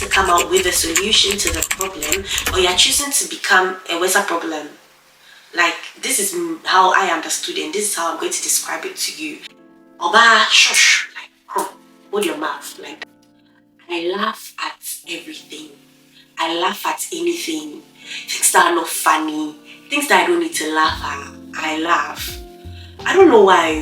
to come out with a solution to the problem, or you're choosing to become a worse problem. Like, this is how I understood it, and this is how I'm going to describe it to you. Oba, shush, like, hold your mouth, like that. I laugh at everything. I laugh at anything. Things that are not funny, things that I don't need to laugh at, I laugh. I don't know why.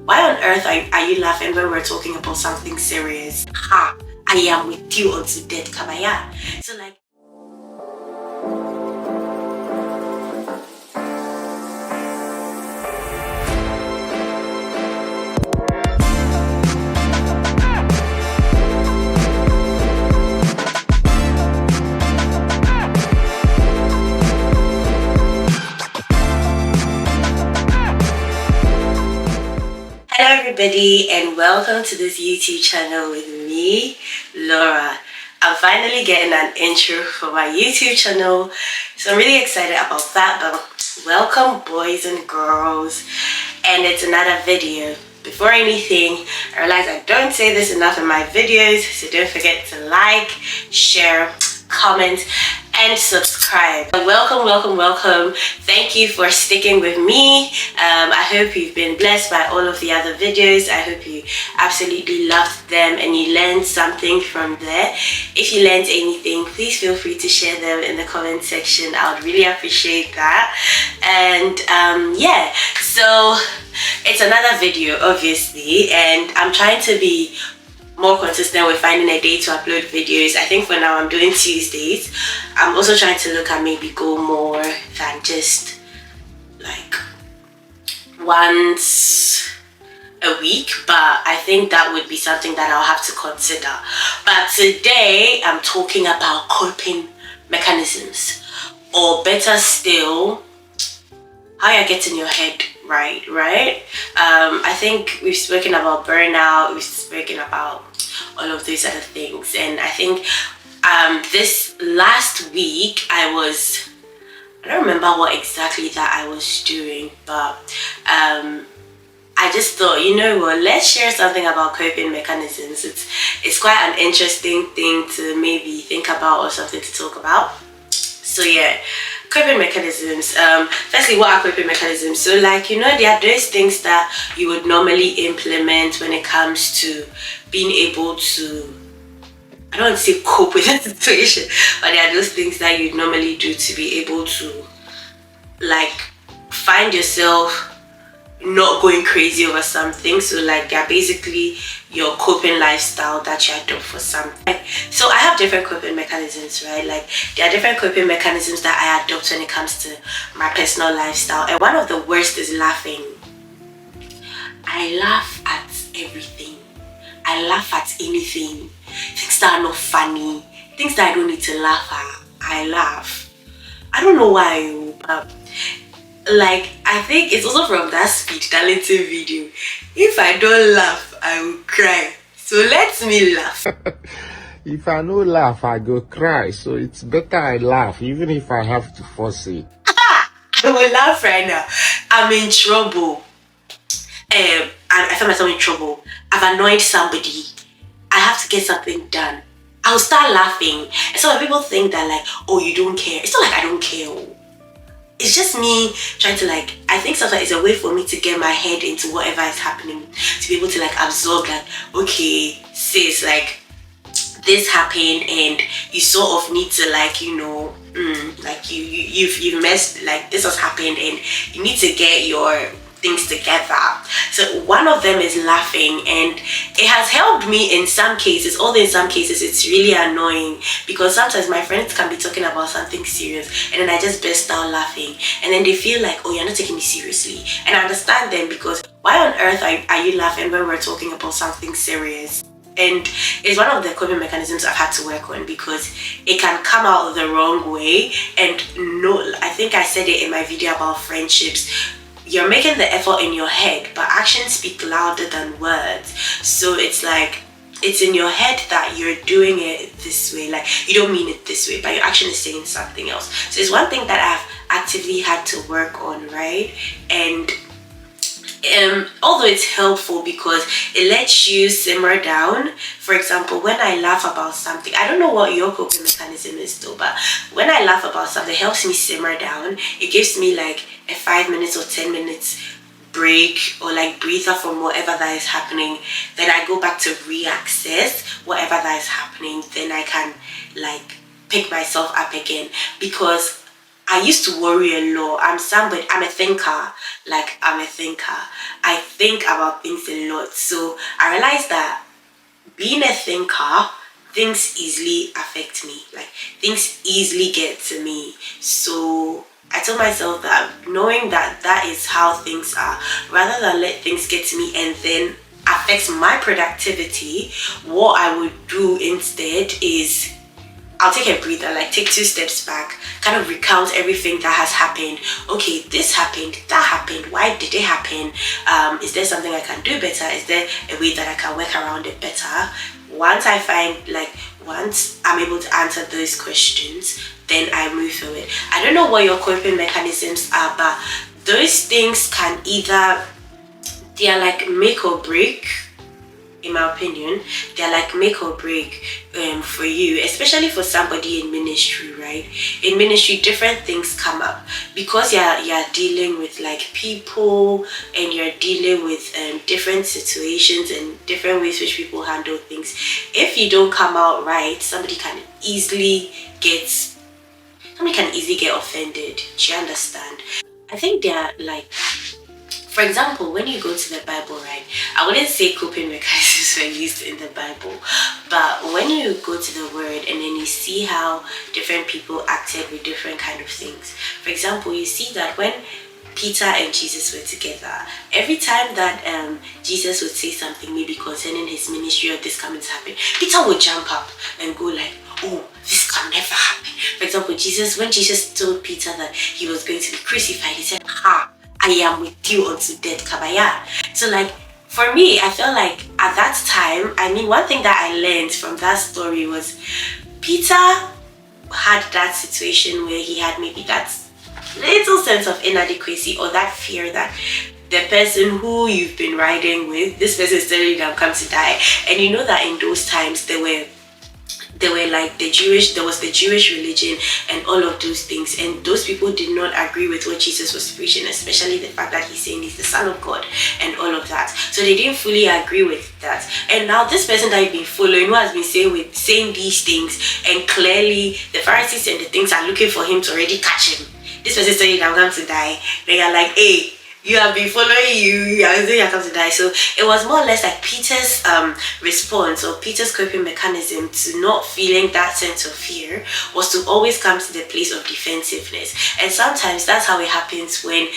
Why on earth are you laughing when we're talking about something serious? Ha! I am with you until death, Kabaya. So like, hello everybody and welcome to this YouTube channel with me, Laura. I'm finally getting an intro for my YouTube channel, so I'm really excited about that. But welcome boys and girls, and it's another video. Before anything, I realize I don't say this enough in my videos, so don't forget to like, share, comment and subscribe. Welcome. Thank you for sticking with me. I hope you've been blessed by all of the other videos. I hope you absolutely loved them and you learned something from there. If you learned anything, please feel free to share them in the comment section. I would really appreciate that. And yeah, so it's another video obviously, and I'm trying to be more consistent with finding a day to upload videos. I think for now I'm doing Tuesdays. I'm also trying to look at maybe go more than just like once a week, but I think that would be something that I'll have to consider. But today I'm talking about coping mechanisms, or better still, how you're getting your head right. I think we've spoken about burnout, we've spoken about all of these other things, and I think this last week I don't remember what exactly that I was doing, but I just thought, you know what, let's share something about coping mechanisms. It's quite an interesting thing to maybe think about or something to talk about. So yeah, coping mechanisms. Firstly, what are coping mechanisms? So like, you know, there are those things that you would normally implement when it comes to being able to, I don't want to say cope with that situation, but there are those things that you normally do to be able to like find yourself not going crazy over something. So like, they're basically your coping lifestyle that you adopt for something. So I have different coping mechanisms, right? Like, there are different coping mechanisms that I adopt when it comes to my personal lifestyle, and one of the worst is laughing. I laugh at everything. I laugh at anything. Things that are not funny, things that I don't need to laugh at, I laugh. I don't know why, but like, I think it's also from that speech, that little video. If I don't laugh, I will cry. So let me laugh. If I no laugh, I go cry. So it's better I laugh, even if I have to force it. I will laugh right now. I'm in trouble. I find myself in trouble. I've annoyed somebody. I have to get something done. I'll start laughing. And so when people think that like, oh, you don't care. It's not like I don't care. It's just me trying to like, I think sometimes it's a way for me to get my head into whatever is happening, to be able to like absorb like, okay, sis, like this happened and you sort of need to like, you know, like you've messed, like this has happened and you need to get your things together. So one of them is laughing, and it has helped me in some cases, although in some cases it's really annoying, because sometimes my friends can be talking about something serious and then I just burst out laughing, and then they feel like, oh, you're not taking me seriously. And I understand them, because why on earth are you laughing when we're talking about something serious? And it's one of the coping mechanisms I've had to work on, because it can come out the wrong way. And no, I think I said it in my video about friendships. You're making the effort in your head, but actions speak louder than words. So it's like, it's in your head that you're doing it this way, like you don't mean it this way, but your action is saying something else. So it's one thing that I've actively had to work on, right? And Although it's helpful because it lets you simmer down. For example, when I laugh about something, I don't know what your coping mechanism is though, but when I laugh about something, it helps me simmer down. It gives me like a 5 minutes or 10 minutes break, or like breather from whatever that is happening. Then I go back to reaccess whatever that is happening. Then I can like pick myself up again, because I used to worry a lot. I'm a thinker. Like, I'm a thinker. I think about things a lot. So I realized that being a thinker, things easily affect me. Like, things easily get to me. So I told myself that, knowing that that is how things are, rather than let things get to me and then affect my productivity, what I would do instead is I'll take a breather, like take 2 steps back, kind of recount everything that has happened. Okay, this happened, that happened, why did it happen? Is there something I can do better? Is there a way that I can work around it better? Once I'm able to answer those questions, then I move forward. I don't know what your coping mechanisms are, but those things can either, they are like make or break. In my opinion, they're like make or break for you, especially for somebody in ministry, right? In ministry, different things come up because you're dealing with like people, and you're dealing with different situations and different ways which people handle things. If you don't come out right, somebody can easily get offended. Do you understand? I think they're like, for example, when you go to the Bible, right? I wouldn't say coping mechanisms were used in the Bible, but when you go to the Word and then you see how different people acted with different kind of things. For example, you see that when Peter and Jesus were together, every time that Jesus would say something maybe concerning his ministry or this coming to happen, Peter would jump up and go like, oh, this can never happen. For example, when Jesus told Peter that he was going to be crucified, he said, ha, I am with you unto death, kabaya. So like, for me, I felt like at that time, I mean, one thing that I learned from that story was Peter had that situation where he had maybe that little sense of inadequacy, or that fear that the person who you've been riding with, this person is telling you that I'm come to die. And you know that in those times there were like there was the Jewish religion and all of those things, and those people did not agree with what Jesus was preaching, especially the fact that he's saying he's the Son of God and all of that. So they didn't fully agree with that. And now this person that you've been following, who has been saying these things, and clearly the Pharisees and the things are looking for him to already catch him. This person is saying I'm going to die. They are like, hey, you have been following you are saying you're going to die. So it was more or less like Peter's response, or Peter's coping mechanism to not feeling that sense of fear, was to always come to the place of defensiveness. And sometimes that's how it happens when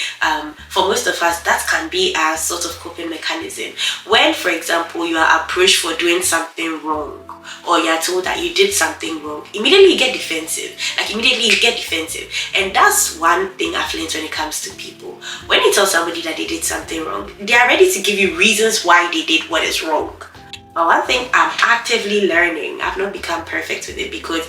for most of us that can be our sort of coping mechanism. When, for example, you are approached for doing something wrong, or you're told that you did something wrong, immediately you get defensive. And that's one thing I've learned when it comes to people. When you tell somebody that they did something wrong, they are ready to give you reasons why they did what is wrong. But one thing I'm actively learning, I've not become perfect with it, because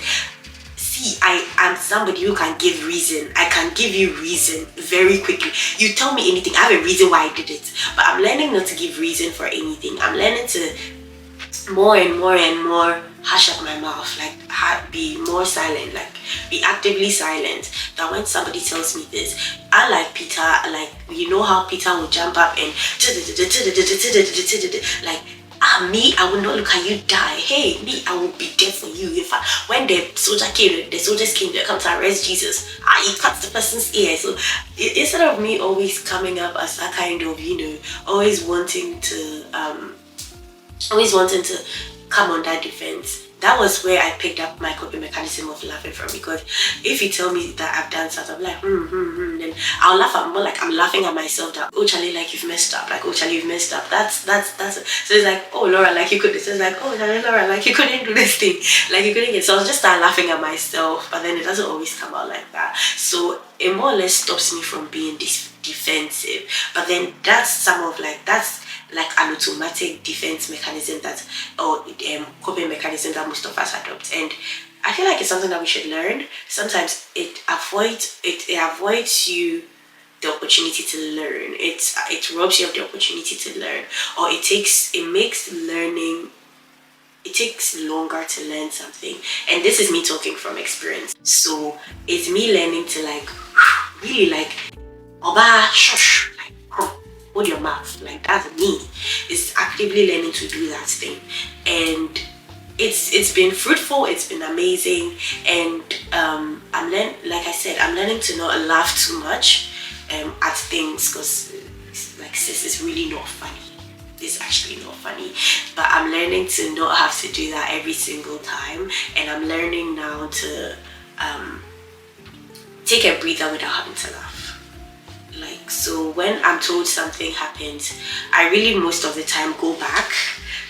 see, I am somebody who can give reason. I can give you reason very quickly. You tell me anything, I have a reason why I did it. But I'm learning not to give reason for anything. I'm learning to more and more hush up my mouth, like be more silent, like be actively silent. That when somebody tells me this, I like Peter, like you know how Peter will jump up and like, me, I will not look at you die. Hey, me, I will be there for you. In fact, when the soldiers came, they come to arrest Jesus. He cuts the person's ear. So instead of me always coming up as a kind of, always wanting to come on that defense, that was where I picked up my coping mechanism of laughing from. Because if you tell me that I've done something, I'm like, then I'll laugh at more, like I'm laughing at myself that, oh Charlie, like you've messed up, like, oh Charlie, you've messed up. That's it. So it's like, oh Laura, like you could, it's like, oh Charlie, Laura, like you couldn't do this thing, like you couldn't get. So I'll just start laughing at myself, but then it doesn't always come out like that. So it more or less stops me from being defensive. But then that's like an automatic defense mechanism or coping mechanism that most of us adopt. And I feel like it's something that we should learn. Sometimes it avoids you the opportunity to learn. It robs you of the opportunity to learn, or it makes learning, it takes longer to learn something. And this is me talking from experience. So it's me learning to like really like oba shush, like hold your mouth, like that's me. It's actively learning to do that thing. And it's been fruitful, it's been amazing. And I'm learning, like I said, I'm learning to not laugh too much at things, because like sis, it's really not funny. It's actually not funny, but I'm learning to not have to do that every single time. And I'm learning now to take a breather without having to laugh. Like, so when I'm told something happens, I really most of the time go back.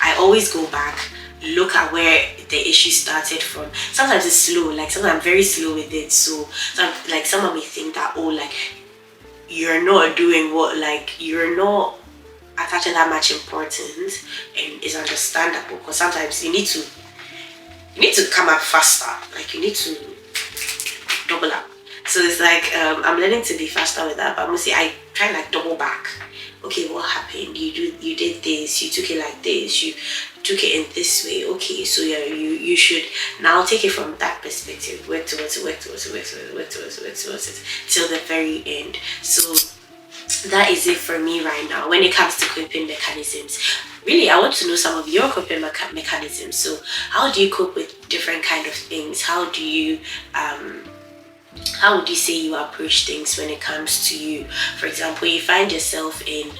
I always go back, look at where the issue started from. Sometimes it's slow, like sometimes I'm very slow with it. So like someone may think that, oh, like you're not doing what, like you're not attaching that much importance, and it's understandable, because sometimes you need to come up faster, like you need to double up. So it's like I'm learning to be faster with that, but mostly I try like double back. Okay, what happened? You did this, you took it like this, you took it in this way. Okay, so yeah, you should now take it from that perspective, work towards it till the very end. So that is it for me right now when it comes to coping mechanisms. Really, I want to know some of your coping mechanisms. So how do you cope with different kind of things? How would you say you approach things when it comes to you? For example, you find yourself in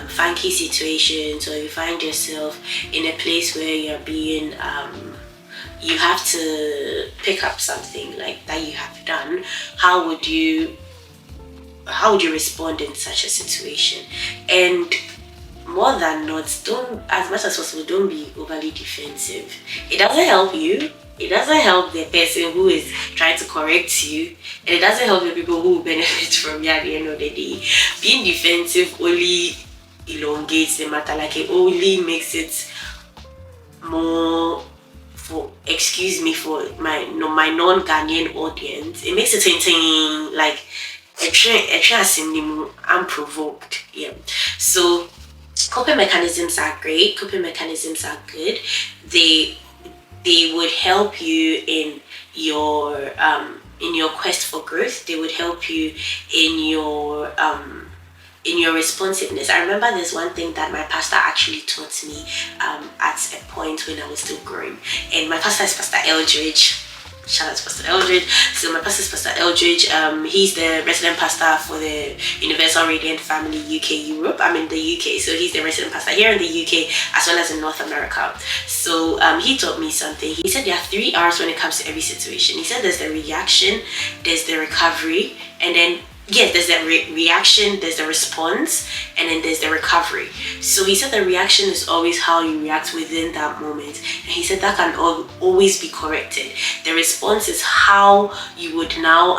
funky situations, or you find yourself in a place where you're being you have to pick up something like that you have done. How would you respond in such a situation? And more than not, don't, as much as possible, don't be overly defensive. It doesn't help you, it doesn't help the person who is trying to correct you, and it doesn't help the people who benefit from you at the end of the day. Being defensive only elongates the matter, like it only makes it more, for excuse me for my non-Ghanaian audience, it makes it ting like a train unprovoked. Yeah. So coping mechanisms are great, coping mechanisms are good. They would help you in your quest for growth. They would help you in your responsiveness. I remember there's one thing that my pastor actually taught me at a point when I was still growing. And my pastor is Pastor Eldridge. Shout out to Pastor Eldridge. So my pastor is Pastor Eldridge. He's the resident pastor for the Universal Radiant Family UK Europe. I'm in the UK, so he's the resident pastor here in the UK as well as in North America. So he taught me something. He said there are 3 R's when it comes to every situation. He said there's the reaction, there's the recovery, and then there's the reaction, there's the response, and then there's the recovery. So he said the reaction is always how you react within that moment, and he said that can always be corrected. The response is how you would now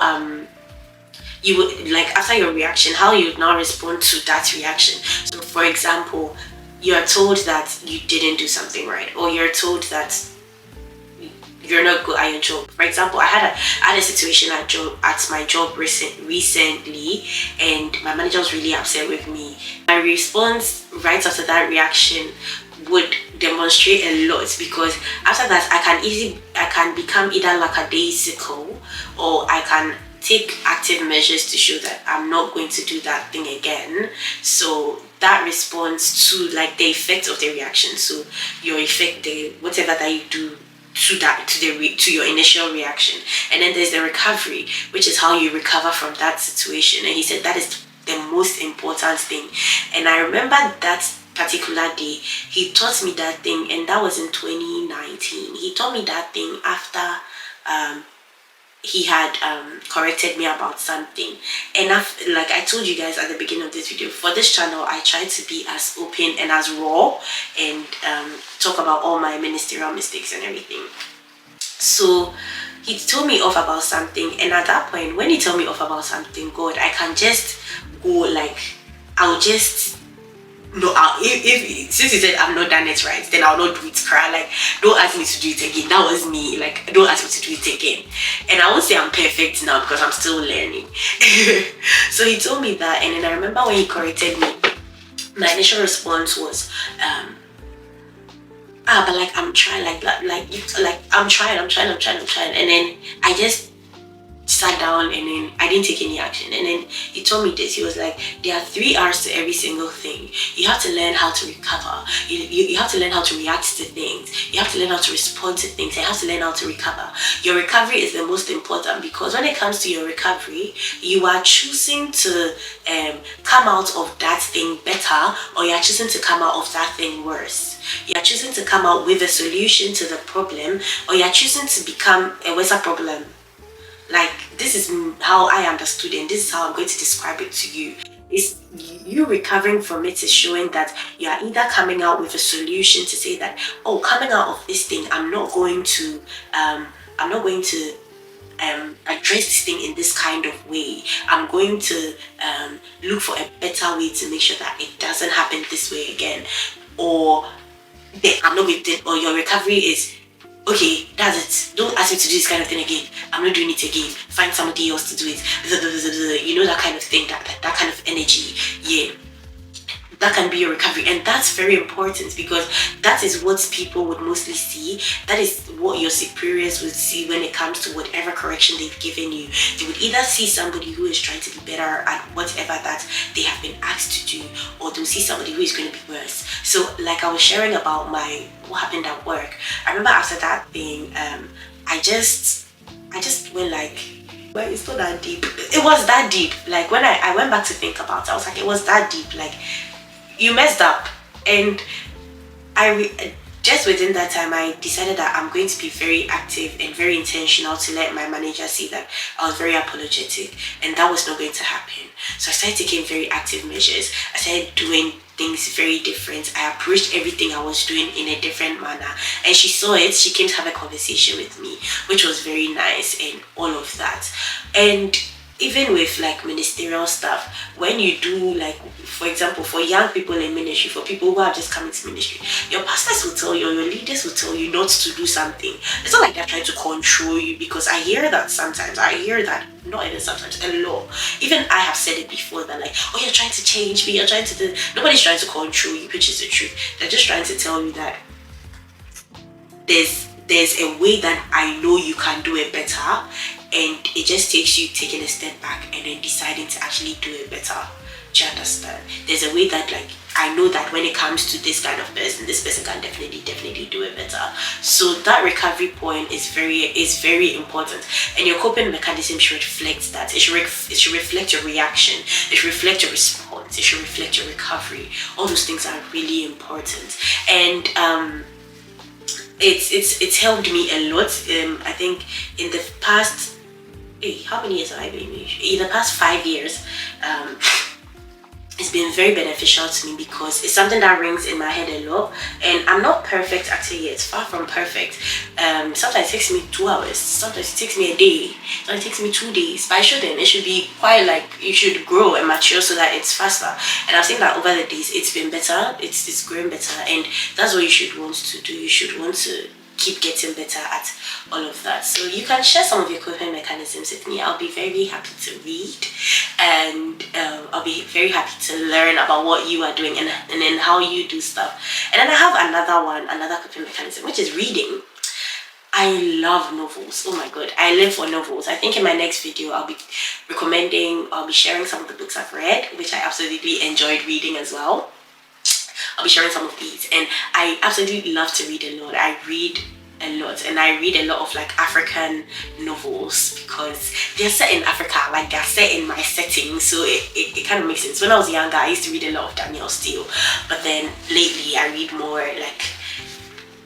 you would, like after your reaction, how you would now respond to that reaction. So for example, you're told that you didn't do something right, or you're told that you're not good at your job. For example, I had a situation at my job recently, and my manager was really upset with me. My response right after that reaction would demonstrate a lot, because after that I can become either lackadaisical, or I can take active measures to show that I'm not going to do that thing again. So that responds to like the effect of the reaction. So your effect, whatever that you do to your initial reaction. And then there's the recovery, which is how you recover from that situation. And he said that is the most important thing. And I remember that particular day he taught me that thing, and that was in 2019. He taught me that thing after he had corrected me about something. And like I told you guys at the beginning of this video, for this channel I try to be as open and as raw, and talk about all my ministerial mistakes and everything. So he told me off about something, and at that point when he told me off about something, God, I can just go like, I'll just no, if since you said I've not done it right, then I'll not do it. Cry, like, don't ask me to do it again. That was me. Like, don't ask me to do it again. And I won't say I'm perfect now because I'm still learning. So he told me that, and then I remember when he corrected me, my initial response was, but like I'm trying, like I'm trying, and then I just sat down, and then I didn't take any action. And then he told me this. He was like, there are 3 R's to every single thing. You have to learn how to recover. You have to learn how to react to things. You have to learn how to respond to things. You have to learn how to recover. Your recovery is the most important, because when it comes to your recovery, you are choosing to come out of that thing better, or you are choosing to come out of that thing worse. You are choosing to come out with a solution to the problem, or you are choosing to become a worse problem. Like, this is how I understood it, and this is how I'm going to describe it to you. Is you recovering from it is showing that you are either coming out with a solution to say that, oh, coming out of this thing, I'm not going to address this thing in this kind of way. I'm going to look for a better way to make sure that it doesn't happen this way again. Or I'm not going to, or your recovery is, okay, that's it. Don't ask me to do this kind of thing again. I'm not doing it again. Find somebody else to do it. You know, that kind of thing, that kind of energy. Yeah. That can be your recovery, and that's very important, because that is what people would mostly see. That is what your superiors would see when it comes to whatever correction they've given you. They would either see somebody who is trying to be better at whatever that they have been asked to do, or they'll see somebody who is going to be worse. So, like I was sharing about what happened at work, I remember after that thing, I just went like, well, it's not that deep. It was that deep. Like, when I went back to think about it, I was like, it was that deep. Like, you messed up. And just within that time, I decided that I'm going to be very active and very intentional to let my manager see that I was very apologetic, and that was not going to happen. So I started taking very active measures. I started doing things very different. I approached everything I was doing in a different manner, and she saw it. She came to have a conversation with me, which was very nice, and all of that. And even with like ministerial stuff, when you do, like, for example, for young people in ministry, for people who are just coming to ministry, your pastors will tell you, or your leaders will tell you not to do something. It's not like they're trying to control you, because I hear that sometimes. I hear that, not even sometimes, a lot. Even I have said it before, that like, oh, you're trying to change me, you're trying to do. Nobody's trying to control you, which is the truth. They're just trying to tell you that there's a way that I know you can do it better, and it just takes you taking a step back and then deciding to actually do it better. Do you understand? There's a way that, like, I know that when it comes to this kind of person, this person can definitely do it better. So that recovery point is very important, and your coping mechanism should reflect that. It should reflect your reaction. It should reflect your response. It should reflect your recovery. All those things are really important, and it's helped me a lot. I think in the past, how many years have I been in the past 5 years, it's been very beneficial to me, because it's something that rings in my head a lot. And I'm not perfect actually. It's far from perfect. Sometimes it takes me 2 hours, sometimes it takes me a day, sometimes it takes me 2 days, but it should be quite, like, you should grow and mature so that it's faster. And I've seen that over the days it's been better, it's growing better, and that's what you should want to do. You should want to keep getting better at all of that. So you can share some of your coping mechanisms with me. I'll be very happy to read, and I'll be very happy to learn about what you are doing, and then how you do stuff. And then I have another coping mechanism, which is reading. I love novels. Oh my god, I live for novels. I think in my next video I'll be sharing some of the books I've read, which I absolutely enjoyed reading as well. I'll be sharing some of these, and I absolutely love to read a lot. I read a lot, and I read a lot of, like, African novels, because they're set in Africa, like, they're set in my setting, so it kind of makes sense. When I was younger, I used to read a lot of Danielle Steele, but then lately I read more like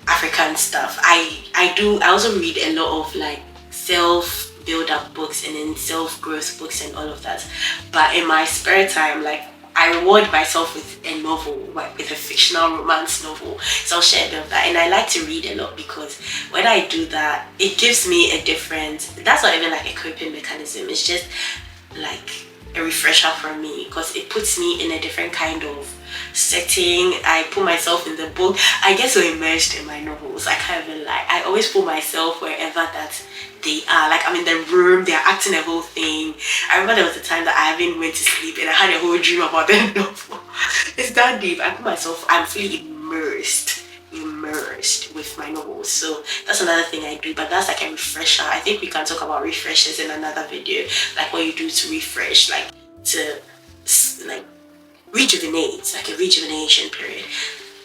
African stuff. I also read a lot of, like, self build-up books, and then self-growth books and all of that. But in my spare time, like, I reward myself with a novel, like with a fictional romance novel. So I'll share a bit of that. And I like to read a lot, because when I do that, it gives me a different, that's not even like a coping mechanism. It's just like a refresher for me because it puts me in a different kind of setting. I put myself in the book. I get so immersed in my novels. I can't even lie. I always put myself wherever that they are. Like I'm in the room, they're acting a whole thing. I remember there was a time that I haven't went to sleep and I had a whole dream about the novel. It's that deep. I put myself, I'm fully immersed with my novels. So that's another thing I do, but that's like a refresher. I think we can talk about refreshers in another video, like what you do to refresh, like to like rejuvenate, like a rejuvenation period.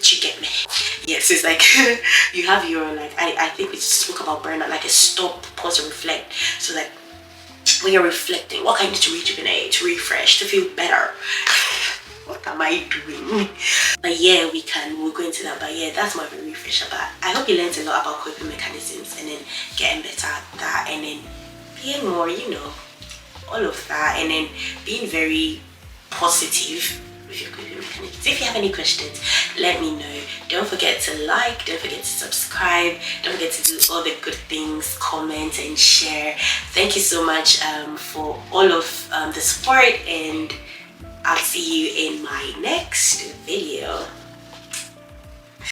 Do you get me? Yes, it's like you have your like I think we spoke about burnout, like a stop, pause and reflect. So like when you're reflecting, what can you do to rejuvenate, to refresh, to feel better? What am I doing? But yeah, we'll go into that. But yeah, that's my very refresher. But I hope you learned a lot about coping mechanisms and then getting better at that and then being more, all of that, and then being very positive with your coping mechanisms. If you have any questions, let me know. Don't forget to like, don't forget to subscribe, don't forget to do all the good things, comment and share. Thank you so much for all of the support, and I'll see you in my next video.